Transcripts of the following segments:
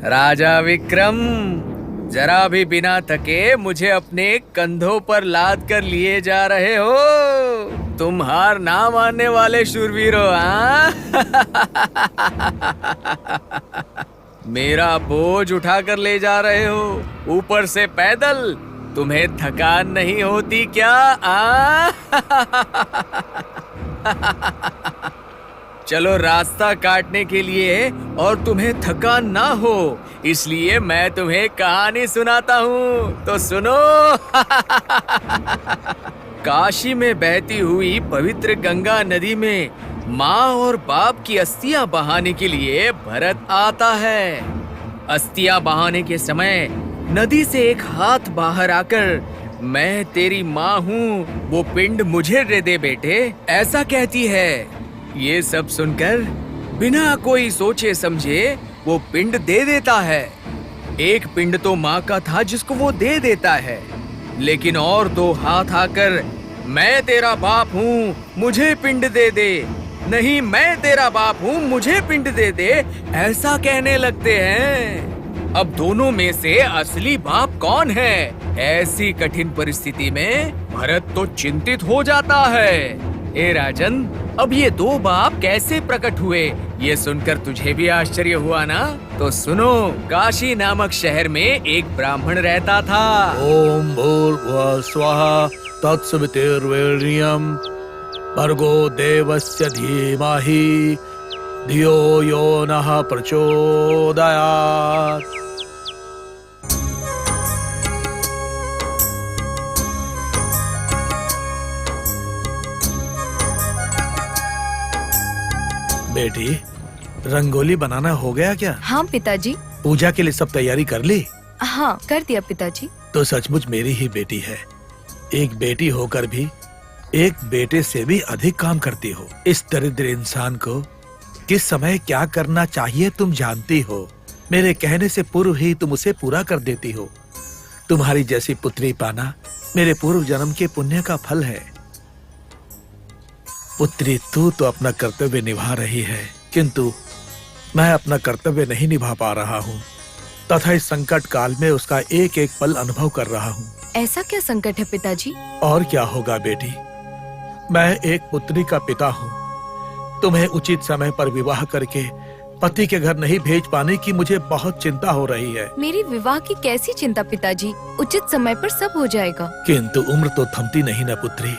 राजा विक्रम, जरा भी बिना थके मुझे अपने कंधों पर लाद कर लिए जा रहे हो। तुम हार ना मानने वाले शूरवीर हो, हाँ? मेरा बोझ उठाकर ले जा रहे हो, ऊपर से पैदल। तुम्हें थकान नहीं होती क्या, आ? चलो रास्ता काटने के लिए और तुम्हें थकान ना हो, इसलिए मैं तुम्हें कहानी सुनाता हूँ, तो सुनो। काशी में बहती हुई पवित्र गंगा नदी में माँ और बाप की अस्थियां बहाने के लिए भरत आता है। अस्थियां बहाने के समय नदी से एक हाथ बाहर आकर, मैं तेरी माँ हूँ, वो पिंड मुझे दे दे बेटे, ऐसा कहती है। ये सब सुनकर बिना कोई सोचे समझे वो पिंड दे देता है। एक पिंड तो माँ का था जिसको वो दे देता है, लेकिन और दो हाथ आकर, मैं तेरा बाप हूँ, मुझे पिंड दे दे, नहीं मैं तेरा बाप हूँ, मुझे पिंड दे दे, ऐसा कहने लगते हैं। अब दोनों में से असली बाप कौन है? ऐसी कठिन परिस्थिति में भरत तो चिंतित हो जाता है। ए राजन, अब ये दो बाप कैसे प्रकट हुए, ये सुनकर तुझे भी आश्चर्य हुआ ना? तो सुनो, काशी नामक शहर में एक ब्राह्मण रहता था। ओम भूर्भुवः स्वः तत्सवितुर्वरेण्यं भर्गो देवस्य धीमहि धियो यो नः प्रचोदयात्। बेटी, रंगोली बनाना हो गया क्या? हाँ पिताजी। पूजा के लिए सब तैयारी कर ली? हाँ कर दिया पिताजी। तो सचमुच मेरी ही बेटी है। एक बेटी होकर भी एक बेटे से भी अधिक काम करती हो। इस दरिद्र इंसान को किस समय क्या करना चाहिए तुम जानती हो। मेरे कहने से पूर्व ही तुम उसे पूरा कर देती हो। तुम्हारी जैसी पुत्री पाना मेरे पूर्व जन्म के पुण्य का फल है। पुत्री, तू तो अपना कर्तव्य निभा रही है, किंतु मैं अपना कर्तव्य नहीं निभा पा रहा हूँ तथा इस संकट काल में उसका एक एक पल अनुभव कर रहा हूँ। ऐसा क्या संकट है पिताजी? और क्या होगा बेटी, मैं एक पुत्री का पिता हूँ। तुम्हें उचित समय पर विवाह करके पति के घर नहीं भेज पाने की मुझे बहुत चिंता हो रही है। मेरी विवाह की कैसी चिंता पिताजी, उचित समय पर सब हो जाएगा। किंतु उम्र तो थमती नहीं न पुत्री,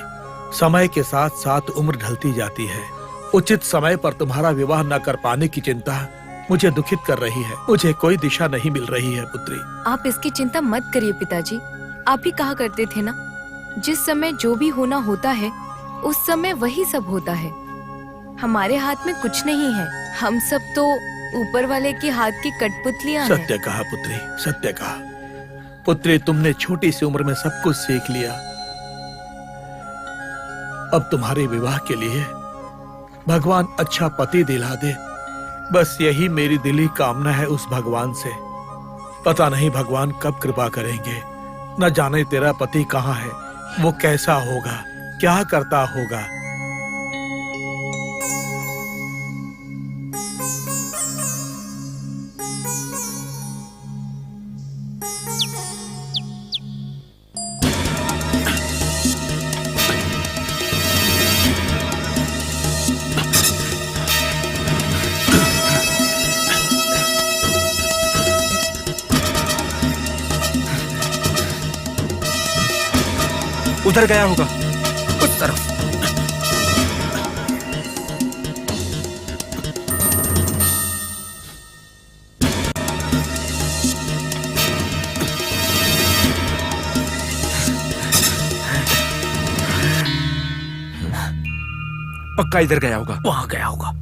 समय के साथ साथ उम्र ढलती जाती है। उचित समय पर तुम्हारा विवाह न कर पाने की चिंता मुझे दुखित कर रही है। मुझे कोई दिशा नहीं मिल रही है पुत्री। आप इसकी चिंता मत करिए पिताजी। आप ही कहा करते थे ना, जिस समय जो भी होना होता है उस समय वही सब होता है। हमारे हाथ में कुछ नहीं है, हम सब तो ऊपर वाले के हाथ की कठपुतलियां हैं। सत्य कहा पुत्री, सत्य कहा। पुत्री, तुमने छोटी सी उम्र में सब कुछ सीख लिया। अब तुम्हारे विवाह के लिए भगवान अच्छा पति दिला दे, बस यही मेरी दिली कामना है उस भगवान से। पता नहीं भगवान कब कृपा करेंगे। न जाने तेरा पति कहाँ है, वो कैसा होगा, क्या करता होगा। उधर गया होगा, उस तरफ। पक्का इधर गया होगा। वहां गया होगा।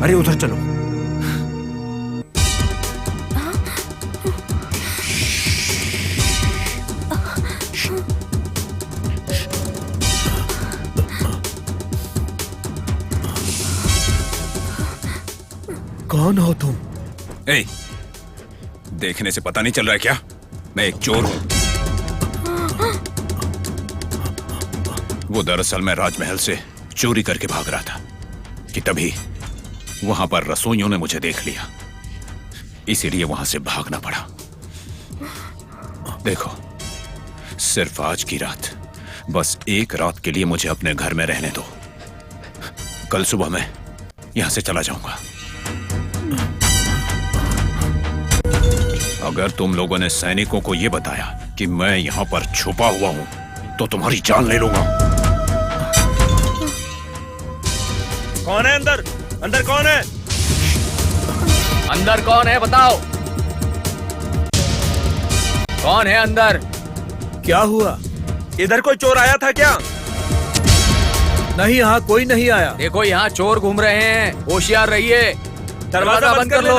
अरे उधर चलो। कौन हो तुम? ए, देखने से पता नहीं चल रहा है क्या? मैं एक चोर हूं। वो दरअसल मैं राजमहल से चोरी करके भाग रहा था कि तभी वहां पर रसोइयों ने मुझे देख लिया, इसीलिए वहां से भागना पड़ा। देखो, सिर्फ आज की रात, बस एक रात के लिए मुझे अपने घर में रहने दो। कल सुबह मैं यहां से चला जाऊंगा। अगर तुम लोगों ने सैनिकों को यह बताया कि मैं यहां पर छुपा हुआ हूं, तो तुम्हारी जान ले लूंगा। कौन है अंदर? अंदर कौन है? अंदर कौन है बताओ? कौन है अंदर? क्या हुआ? इधर कोई चोर आया था क्या? नहीं, यहाँ कोई नहीं आया। देखो यहाँ चोर घूम रहे हैं, होशियार रहिए। दरवाजा बंद कर लो।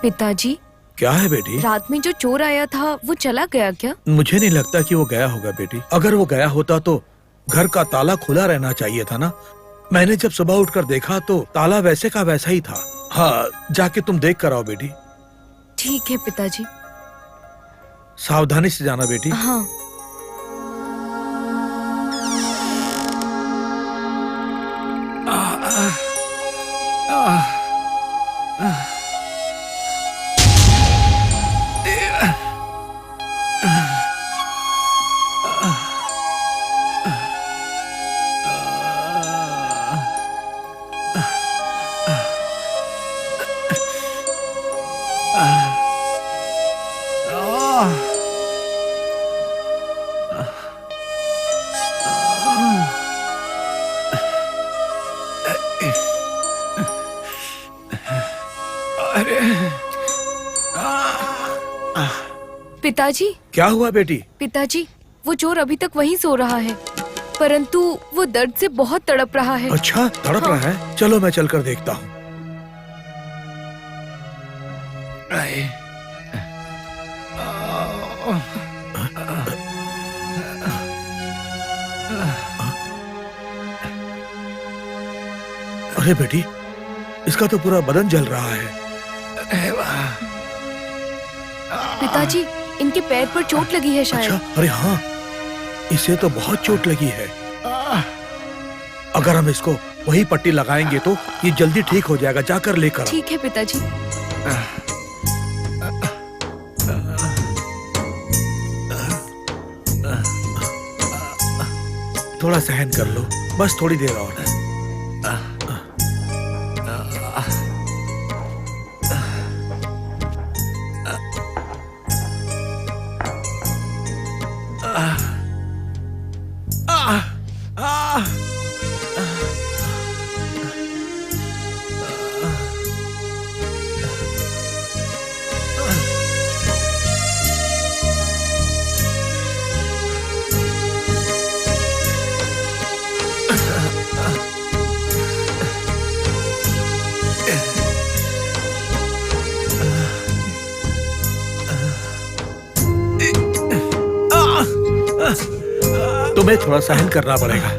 पिताजी, क्या है बेटी? रात में जो चोर आया था वो चला गया क्या? मुझे नहीं लगता कि वो गया होगा बेटी। अगर वो गया होता तो घर का ताला खुला रहना चाहिए था ना। मैंने जब सुबह उठकर देखा तो ताला वैसे का वैसा ही था। हाँ, जाके तुम देख कर आओ बेटी। ठीक है पिताजी। सावधानी से जाना बेटी। हाँ। पिताजी, क्या हुआ बेटी? पिताजी, वो चोर अभी तक वहीं सो रहा है, परंतु वो दर्द से बहुत तड़प रहा है। अच्छा, तड़प रहा है? चलो मैं चलकर देखता हूँ। अरे बेटी, इसका तो पूरा बदन जल रहा है। पिताजी, इनके पैर पर चोट लगी है शायद। अच्छा, अरे हाँ, इसे तो बहुत चोट लगी है। अगर हम इसको वही पट्टी लगाएंगे तो ये जल्दी ठीक हो जाएगा। जाकर लेकर आओ। ठीक है पिताजी। थोड़ा सहन कर लो, बस थोड़ी देर और। तुम्हें थोड़ा सहन करना पड़ेगा।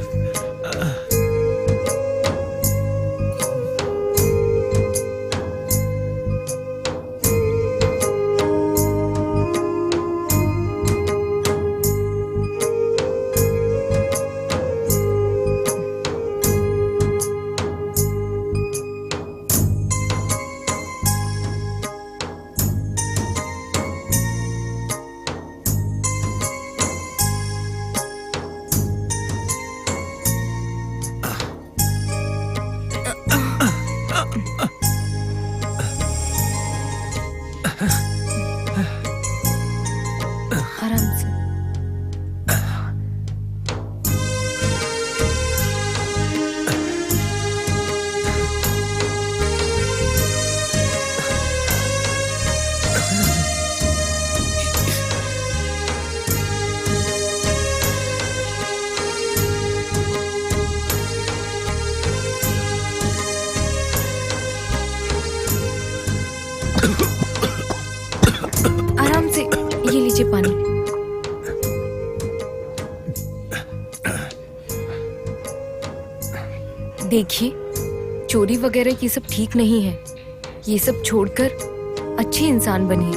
आराम से। आराम से, ये लीजिए पानी। देखिए, चोरी वगैरह ये सब ठीक नहीं है। ये सब छोड़कर अच्छे इंसान बनिए।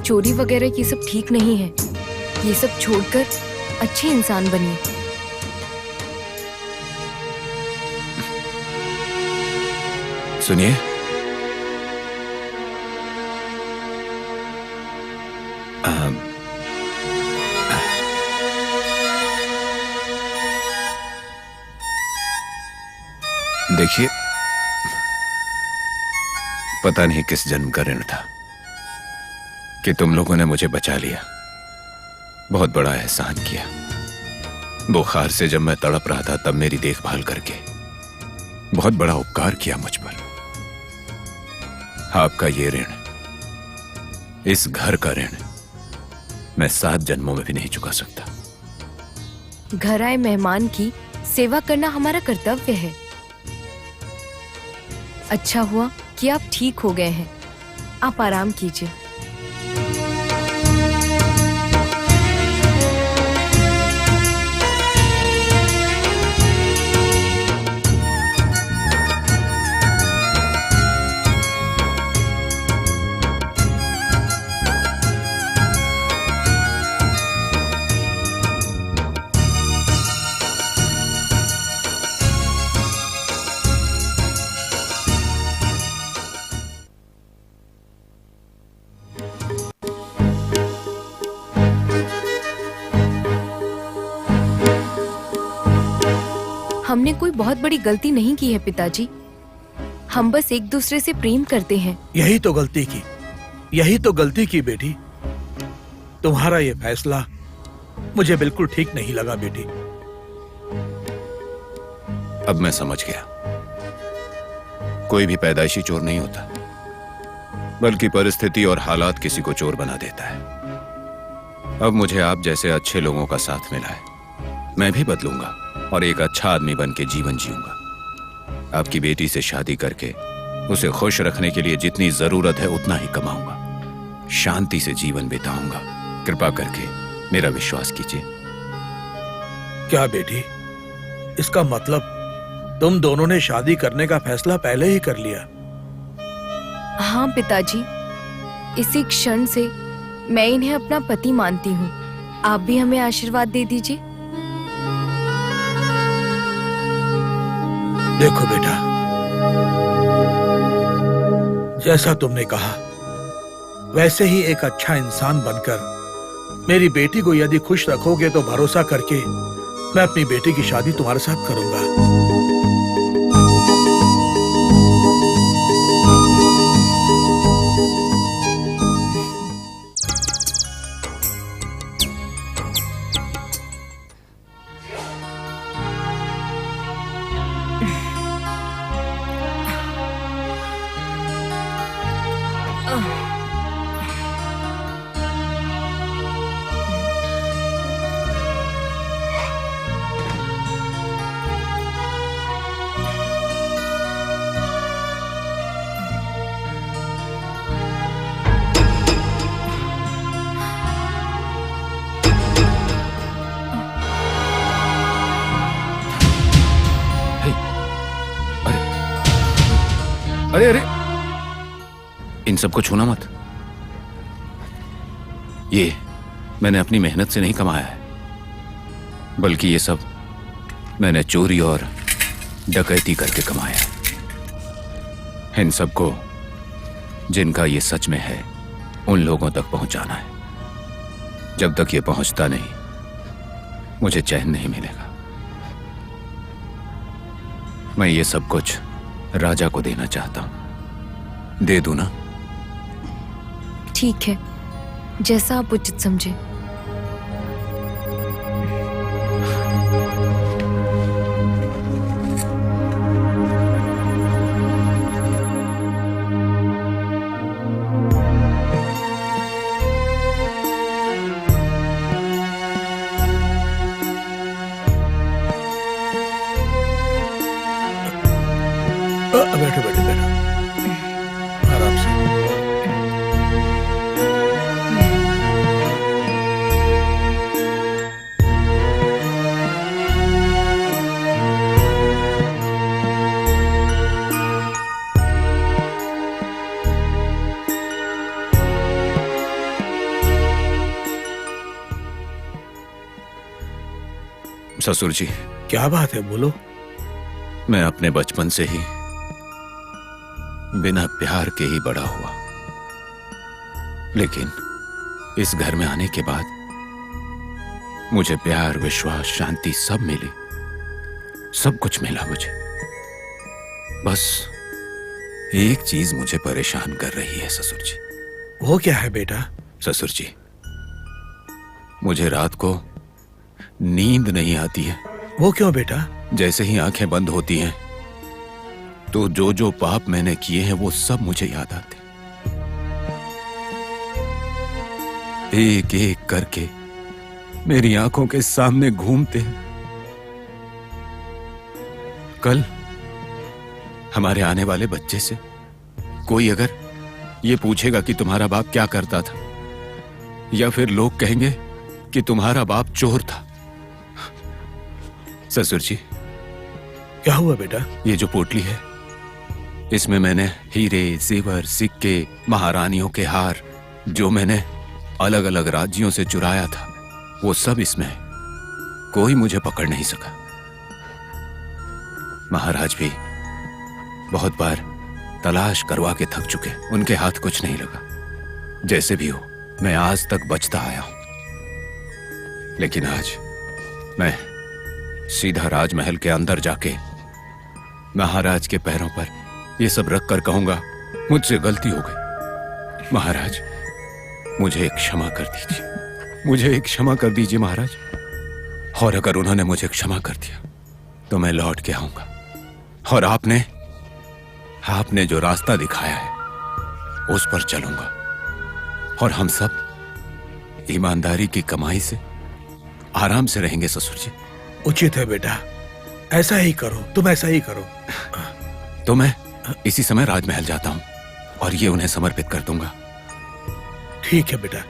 चोरी वगैरह ये सब ठीक नहीं है। ये सब छोड़कर अच्छे इंसान बनिए। सुनिए, देखिए, पता नहीं किस जन्म का ऋण था कि तुम लोगों ने मुझे बचा लिया। बहुत बड़ा एहसान किया। बुखार से जब मैं तड़प रहा था तब मेरी देखभाल करके बहुत बड़ा उपकार किया मुझ पर। आपका ये ऋण, इस घर का ऋण मैं 7 जन्मों में भी नहीं चुका सकता। घर आए मेहमान की सेवा करना हमारा कर्तव्य है। अच्छा हुआ कि आप ठीक हो गए हैं। आप आराम कीजिए। हमने कोई बहुत बड़ी गलती नहीं की है पिताजी। हम बस एक दूसरे से प्रेम करते हैं। यही तो गलती की बेटी। तुम्हारा ये फैसला मुझे बिल्कुल ठीक नहीं लगा बेटी। अब मैं समझ गया, कोई भी पैदाइशी चोर नहीं होता, बल्कि परिस्थिति और हालात किसी को चोर बना देता है। अब मुझे आप जैसे अच्छे लोगों का साथ मिला है। मैं भी बदलूंगा और एक अच्छा आदमी बन के जीवन जीऊंगा। आपकी बेटी से शादी करके उसे खुश रखने के लिए जितनी जरूरत है उतना ही कमाऊंगा। शांति से जीवन बिताऊंगा। कृपा करके मेरा विश्वास कीजिए। क्या बेटी, इसका मतलब तुम दोनों ने शादी करने का फैसला पहले ही कर लिया? हाँ पिताजी, इसी क्षण से मैं इन्हें अपना पति मानती हूँ। आप भी हमें आशीर्वाद दे दीजिए। देखो बेटा, जैसा तुमने कहा वैसे ही एक अच्छा इंसान बनकर मेरी बेटी को यदि खुश रखोगे तो भरोसा करके मैं अपनी बेटी की शादी तुम्हारे साथ करूंगा। अरे अरे, इन सबको छूना मत। ये मैंने अपनी मेहनत से नहीं कमाया है, बल्कि ये सब मैंने चोरी और डकैती करके कमाया है। इन सबको, जिनका ये सच में है, उन लोगों तक पहुंचाना है। जब तक ये पहुंचता नहीं, मुझे चैन नहीं मिलेगा। मैं ये सब कुछ राजा को देना चाहता हूं। दे दूं ना? ठीक है, जैसा आप उचित समझे। बैठो बैठो बैठो, आराम से। ससुर जी, क्या बात है, बोलो। मैं अपने बचपन से ही बिना प्यार के ही बड़ा हुआ, लेकिन इस घर में आने के बाद मुझे प्यार, विश्वास, शांति सब मिली। सब कुछ मिला मुझे। बस एक चीज मुझे परेशान कर रही है ससुर जी। वो क्या है बेटा? ससुर जी, मुझे रात को नींद नहीं आती है। वो क्यों बेटा? जैसे ही आंखें बंद होती हैं तो जो जो पाप मैंने किए हैं वो सब मुझे याद आते हैं। एक एक करके मेरी आंखों के सामने घूमते हैं। कल हमारे आने वाले बच्चे से कोई अगर ये पूछेगा कि तुम्हारा बाप क्या करता था, या फिर लोग कहेंगे कि तुम्हारा बाप चोर था। ससुर जी, क्या हुआ बेटा? ये जो पोटली है, इसमें मैंने हीरे, जेवर, सिक्के, महारानियों के हार, जो मैंने अलग अलग राज्यों से चुराया था, वो सब इसमें है। कोई मुझे पकड़ नहीं सका। महाराज भी बहुत बार तलाश करवा के थक चुके, उनके हाथ कुछ नहीं लगा। जैसे भी हो, मैं आज तक बचता आया हूं, लेकिन आज मैं सीधा राजमहल के अंदर जाके महाराज के पैरों पर ये सब रख कर कहूंगा, मुझसे गलती हो गई। महाराज, मुझे एक क्षमा कर दीजिए। मुझे एक क्षमा कर दीजिए महाराज। और अगर उन्होंने मुझे क्षमा कर दिया तो मैं लौट के आऊंगा, और आपने जो रास्ता दिखाया है उस पर चलूंगा, और हम सब ईमानदारी की कमाई से आराम से रहेंगे ससुर जी। उचित है बेटा, ऐसा ही करो, तुम ऐसा ही करो। तो मैं इसी समय राजमहल जाता हूं और ये उन्हें समर्पित कर दूंगा। ठीक है बेटा।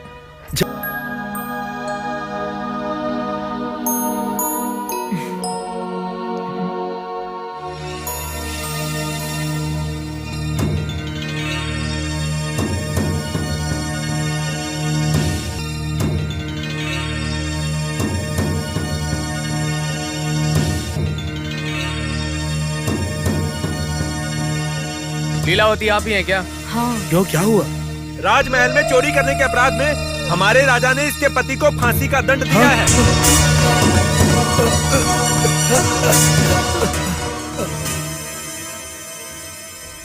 लीलावती, आप ही हैं क्या? हाँ। क्यों, क्या हुआ? राजमहल में चोरी करने के अपराध में हमारे राजा ने इसके पति को फांसी का दंड दिया है।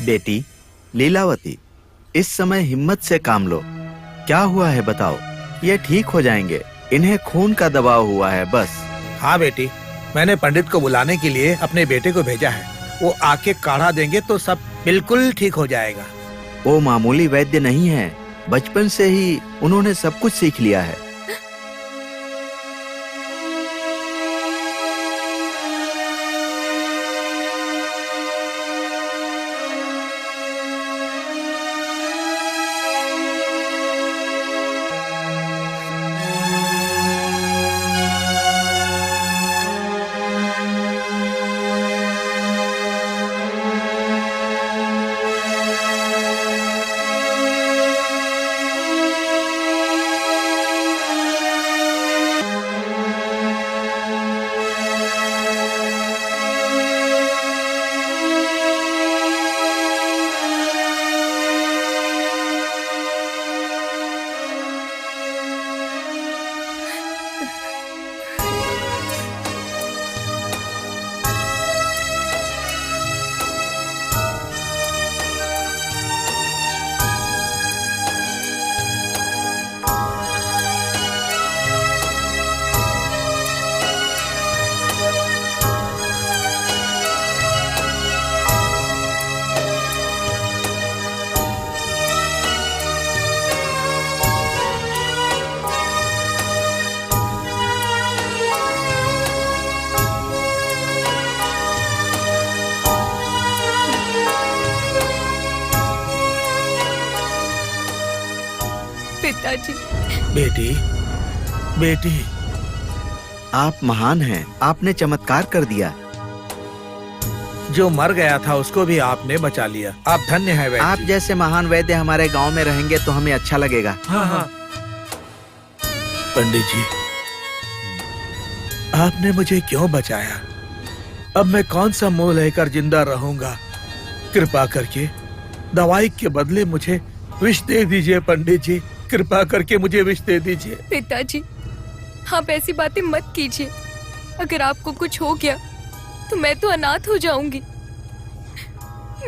बेटी लीलावती, इस समय हिम्मत से काम लो। क्या हुआ है बताओ, ये ठीक हो जाएंगे। इन्हें खून का दबाव हुआ है बस। हाँ बेटी, मैंने पंडित को बुलाने के लिए अपने बेटे को भेजा है। वो आके काढ़ा देंगे तो सब बिल्कुल ठीक हो जाएगा। वो मामूली वैद्य नहीं है, बचपन से ही उन्होंने सब कुछ सीख लिया है। पिताजी। बेटी, बेटी, आप महान हैं, आपने चमत्कार कर दिया। जो मर गया था उसको भी आपने बचा लिया। आप धन्य हैं वैद्य आप जी। जैसे महान वैद्य हमारे गांव में रहेंगे तो हमें अच्छा लगेगा। हाँ हाँ। पंडित जी, आपने मुझे क्यों बचाया? अब मैं कौन सा मुंह लेकर जिंदा रहूंगा? कृपा करके दवाई के बदले मुझे विष दे दीजिए पंडित जी, कृपा करके मुझे विष दे दीजिए। पिताजी, आप ऐसी बातें मत कीजिए। अगर आपको कुछ हो गया तो मैं तो अनाथ हो जाऊंगी।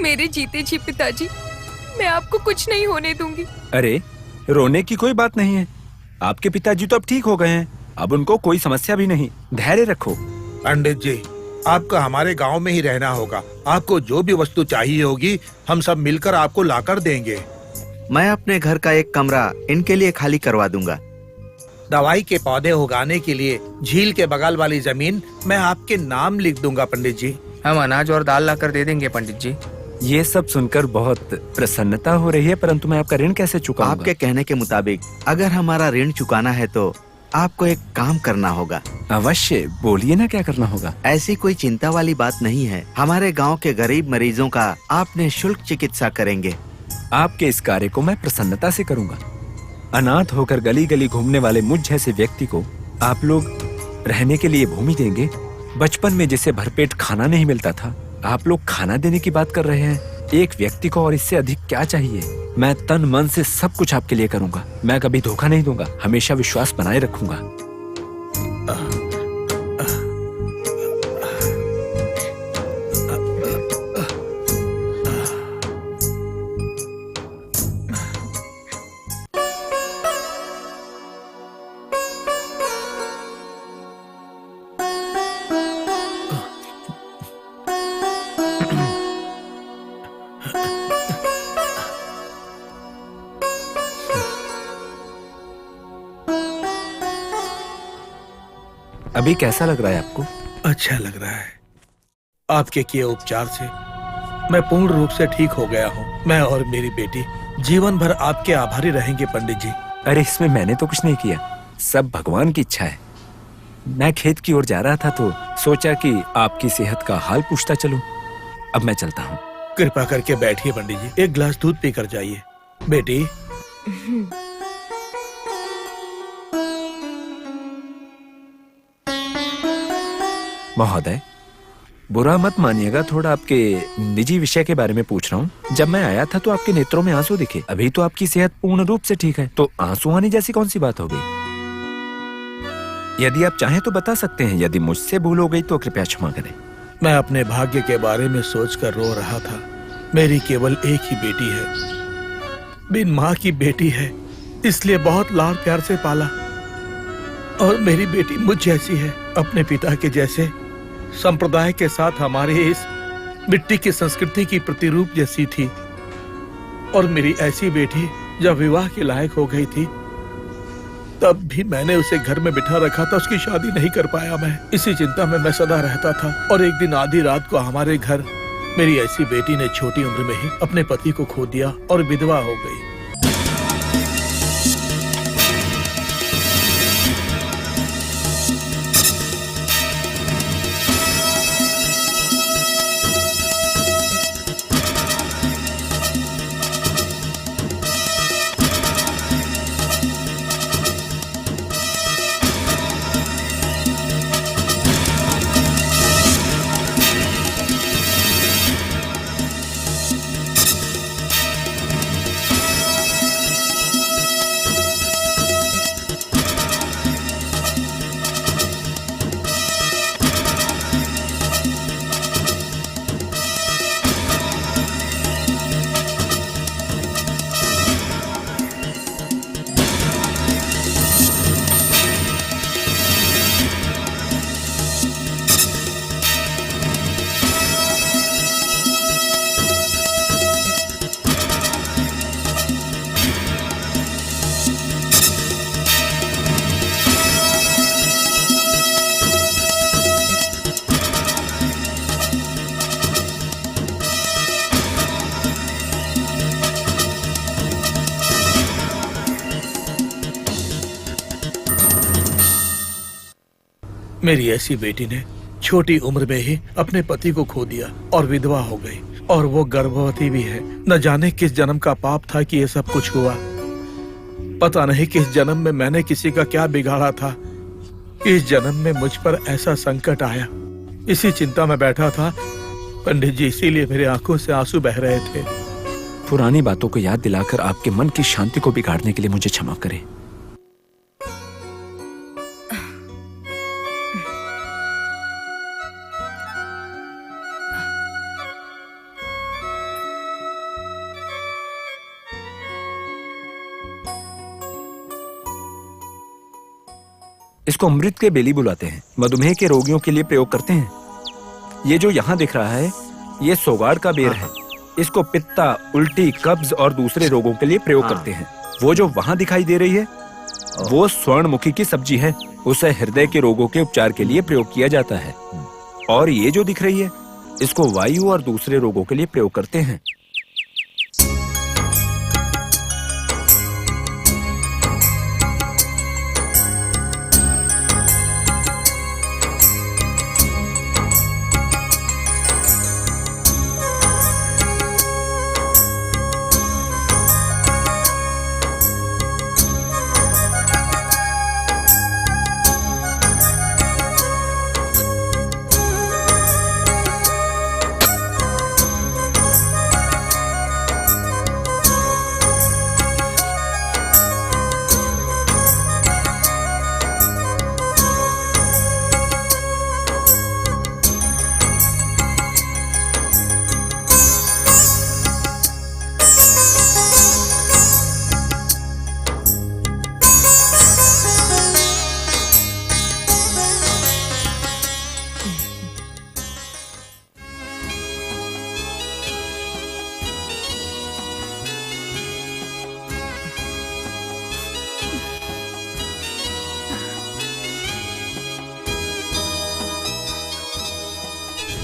मेरे जीते जी पिताजी, मैं आपको कुछ नहीं होने दूंगी। अरे रोने की कोई बात नहीं है, आपके पिताजी तो अब ठीक हो गए हैं, अब उनको कोई समस्या भी नहीं। धैर्य रखो। पंडित जी, आपको हमारे गांव में ही रहना होगा। आपको जो भी वस्तु चाहिए होगी हम सब मिलकर आपको लाकर देंगे। मैं अपने घर का एक कमरा इनके लिए खाली करवा दूंगा। दवाई के पौधे उगाने के लिए झील के बगल वाली जमीन मैं आपके नाम लिख दूंगा पंडित जी। हम अनाज और दाल लाकर दे देंगे पंडित जी। ये सब सुनकर बहुत प्रसन्नता हो रही है, परंतु मैं आपका ऋण कैसे चुकाऊंगा? आपके कहने के मुताबिक अगर हमारा ऋण चुकाना है तो आपको एक काम करना होगा। अवश्य, बोलिए ना क्या करना होगा। ऐसी कोई चिंता वाली बात नहीं है। हमारे गांव के गरीब मरीजों का आप निःशुल्क चिकित्सा करेंगे। आपके इस कार्य को मैं प्रसन्नता से करूंगा। अनाथ होकर गली गली घूमने वाले मुझ जैसे व्यक्ति को आप लोग रहने के लिए भूमि देंगे। बचपन में जिसे भरपेट खाना नहीं मिलता था, आप लोग खाना देने की बात कर रहे हैं एक व्यक्ति को, और इससे अधिक क्या चाहिए? मैं तन मन से सब कुछ आपके लिए करूंगा। मैं कभी धोखा नहीं दूंगा, हमेशा विश्वास बनाए रखूंगा। अभी कैसा लग रहा है आपको? अच्छा लग रहा है। आपके किए उपचार से मैं पूर्ण रूप से ठीक हो गया हूँ। मैं और मेरी बेटी जीवन भर आपके आभारी रहेंगे पंडित जी। अरे इसमें मैंने तो कुछ नहीं किया, सब भगवान की इच्छा है। मैं खेत की ओर जा रहा था तो सोचा कि आपकी सेहत का हाल पूछता चलूं। अब मैं चलता हूँ। कृपा करके बैठिए पंडित जी, एक गिलास दूध पीकर जाइए। बेटी, महोदय, बुरा मत मानिएगा, थोड़ा आपके निजी विषय के बारे में पूछ रहा हूँ। जब मैं आया था तो आपके नेत्रों में आंसू दिखे। अभी तो आपकी सेहत पूर्ण रूप से ठीक है, तो आंसू आने जैसी कौन सी बात हो गई? यदि आप चाहें तो बता सकते हैं, यदि मुझसे भूल हो गई तो कृपया क्षमा करें। मैं अपने भाग्य के बारे में सोचकर रो रहा था। मेरी केवल एक ही बेटी है, बिन माँ की बेटी है, इसलिए बहुत लाड प्यार से पाला। और मेरी बेटी मुझ जैसी है, अपने पिता के जैसे संप्रदाय के साथ हमारे इस मिट्टी की संस्कृति की प्रतिरूप जैसी थी। और मेरी ऐसी बेटी जब विवाह के लायक हो गई थी तब भी मैंने उसे घर में बिठा रखा था, उसकी शादी नहीं कर पाया। मैं इसी चिंता में मैं सदा रहता था। और एक दिन आधी रात को हमारे घर मेरी ऐसी बेटी ने छोटी उम्र में ही अपने पति को खो दिया और विधवा हो गई। मेरी ऐसी बेटी ने छोटी उम्र में ही अपने पति को खो दिया और विधवा हो गई, और वो गर्भवती भी है। न जाने किस जन्म का पाप था कि ये सब कुछ हुआ। पता नहीं किस जन्म में मैंने किसी का क्या बिगाड़ा था, इस जन्म में मुझ पर ऐसा संकट आया। इसी चिंता में बैठा था पंडित जी, इसीलिए मेरे आंखों से आंसू बह रहे थे। पुरानी बातों को याद दिलाकर आपके मन की शांति को बिगाड़ने के लिए मुझे क्षमा करें। इसको अमृत के बेली बुलाते हैं। मधुमेह के रोगियों के लिए प्रयोग करते हैं। ये जो यहाँ दिख रहा है, ये सोगाड़ का बेर है। इसको पित्ता, उल्टी, कब्ज और दूसरे रोगों के लिए प्रयोग करते हैं। वो जो वहाँ दिखाई दे रही है, वो स्वर्णमुखी की सब्जी है। उसे हृदय के रोगों के उपचार के लिए प्रयोग किया जाता है। और ये जो दिख रही है, इसको वायु और दूसरे रोगों के लिए प्रयोग करते हैं।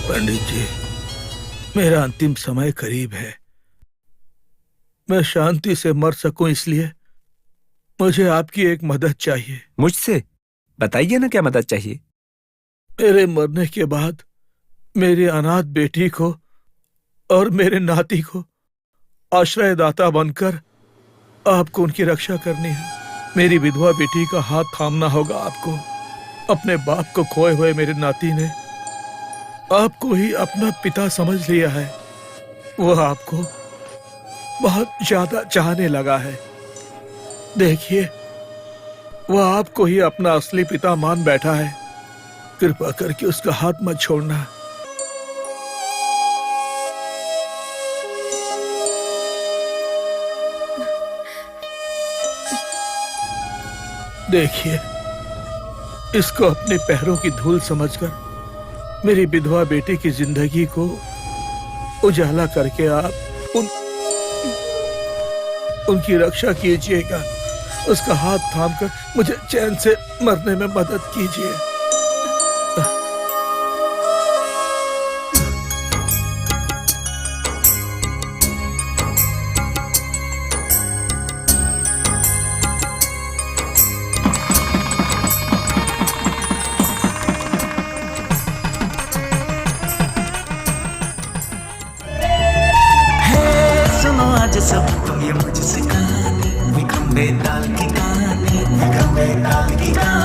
पंडित जी, मेरा अंतिम समय करीब है। मैं शांति से मर सकूं, इसलिए मुझे आपकी एक मदद चाहिए। मुझसे? बताइए ना, क्या मदद चाहिए? मेरे मरने के बाद मेरी अनाथ बेटी को और मेरे नाती को आश्रयदाता बनकर आपको उनकी रक्षा करनी है। मेरी विधवा बेटी का हाथ थामना होगा आपको। अपने बाप को खोए हुए मेरे नाती ने आपको ही अपना पिता समझ लिया है। वह आपको बहुत ज्यादा चाहने लगा है। देखिए, वह आपको ही अपना असली पिता मान बैठा है। कृपा करके उसका हाथ मत छोड़ना। देखिए, इसको अपने पैरों की धूल समझकर मेरी विधवा बेटी की जिंदगी को उजाला करके आप उनकी रक्षा कीजिएगा। उसका हाथ थामकर मुझे चैन से मरने में मदद कीजिए। सब तुम ये मुझसे कहानी, खंबे ताल की कहानी, खंबे ताल की कहानी।